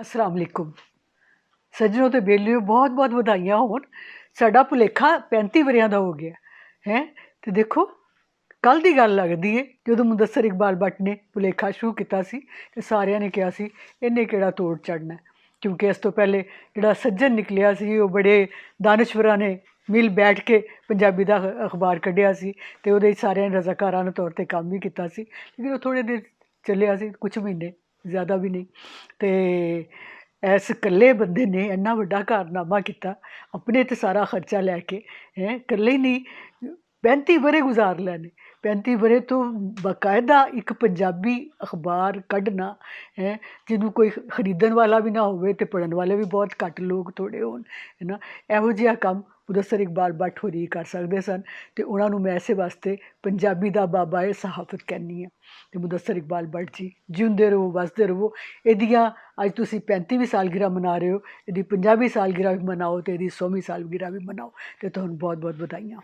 अस्सलाम वालेकुम सज्जनों ते बेलियो बहुत बहुत ਵਧਾਈਆਂ ਹੋਣ। ਸਾਡਾ ਭੁਲੇਖਾ 35 ਵਰਿਆਂ ਦਾ ਹੋ ਗਿਆ ਹੈ। ਤੇ ਦੇਖੋ ਕੱਲ ਦੀ ਗੱਲ ਲੱਗਦੀ ਏ ਜਦੋਂ ਮੁਦੱਸਰ ਇਕਬਾਲ ਬੱਟ ਨੇ ਭੁਲੇਖਾ ਸ਼ੁਰੂ ਕੀਤਾ ਸੀ ਤੇ ਸਾਰਿਆਂ ਨੇ ਕਿਹਾ ਸੀ ਇਹਨੇ ਕਿਹੜਾ ਤੋੜ ਚੜਨਾ, ਕਿਉਂਕਿ ਇਸ ਤੋਂ ਪਹਿਲੇ ਜਿਹੜਾ ਸੱਜਣ ਨਿਕਲਿਆ ਸੀ ਉਹ ਬੜੇ ਦਾਨਸ਼ਵਰਾਂ ਨੇ ਮਿਲ ਬੈਠ ਕੇ ਪੰਜਾਬੀ ਦਾ ਅਖਬਾਰ ਕੱਢਿਆ ਸੀ ਤੇ ਉਹਦੇ ਸਾਰਿਆਂ ਨੇ ਰਜ਼ਾਕਾਰਾਨਾ ਤੌਰ 'ਤੇ ਕੰਮ ਵੀ ਕੀਤਾ ਸੀ। ਲੇਕਿਨ ਉਹ ਥੋੜ੍ਹੇ ਦੇਰ ਚੱਲਿਆ ਸੀ, ਕੁਛ ਮਹੀਨੇ, ਜ਼ਿਆਦਾ ਵੀ ਨਹੀਂ। ਤੇ ਇਸ ਇਕੱਲੇ ਬੰਦੇ ਨੇ ਇੰਨਾ ਵੱਡਾ ਕਾਰਨਾਮਾ ਕੀਤਾ, ਆਪਣੇ 'ਤੇ ਸਾਰਾ ਖਰਚਾ ਲੈ ਕੇ ਹੈਂ, ਇਕੱਲੇ ਹੀ ਨਹੀਂ 35 ਵਰ੍ਹੇ ਗੁਜ਼ਾਰ ਲੈਣੇ। 35 ਵਰ੍ਹੇ ਤੋਂ ਬਾਕਾਇਦਾ ਇੱਕ ਪੰਜਾਬੀ ਅਖਬਾਰ ਕੱਢਣਾ ਹੈ, ਜਿਹਨੂੰ ਕੋਈ ਖਰੀਦਣ ਵਾਲਾ ਵੀ ਨਾ ਹੋਵੇ ਅਤੇ ਪੜ੍ਹਨ ਵਾਲੇ ਵੀ ਬਹੁਤ ਘੱਟ ਲੋਕ ਥੋੜ੍ਹੇ ਹੋਣ, ਹੈ ਨਾ। ਇਹੋ ਜਿਹਾ ਕੰਮ ਮੁਦੱਸਰ ਇਕਬਾਲ ਬੱਟ ਹੋਰੀ ਕਰ ਸਕਦੇ ਸਨ ਅਤੇ ਉਹਨਾਂ ਨੂੰ ਮੈਂ ਇਸੇ ਵਾਸਤੇ ਪੰਜਾਬੀ ਦਾ ਬਾਬਾ ਏ ਸਹਾਫਤ ਕਹਿੰਦੀ ਹਾਂ। ਅਤੇ ਮੁਦੱਸਰ ਇਕਬਾਲ ਬੱਟ ਜੀ ਜਿਉਂਦੇ ਰਹੋ, ਵਸਦੇ ਰਹੋ। ਇਹਦੀਆਂ ਅੱਜ ਤੁਸੀਂ 35ਵੀਂ ਸਾਲਗਿਰਾ ਮਨਾ ਰਹੇ ਹੋ, ਇਹਦੀ 50ਵੀਂ ਸਾਲਗਿਰਾ ਵੀ ਮਨਾਓ ਅਤੇ ਇਹਦੀ 100ਵੀਂ ਸਾਲਗਿਰਾ ਵੀ ਮਨਾਓ, ਅਤੇ ਤੁਹਾਨੂੰ ਬਹੁਤ ਬਹੁਤ ਵਧਾਈਆਂ।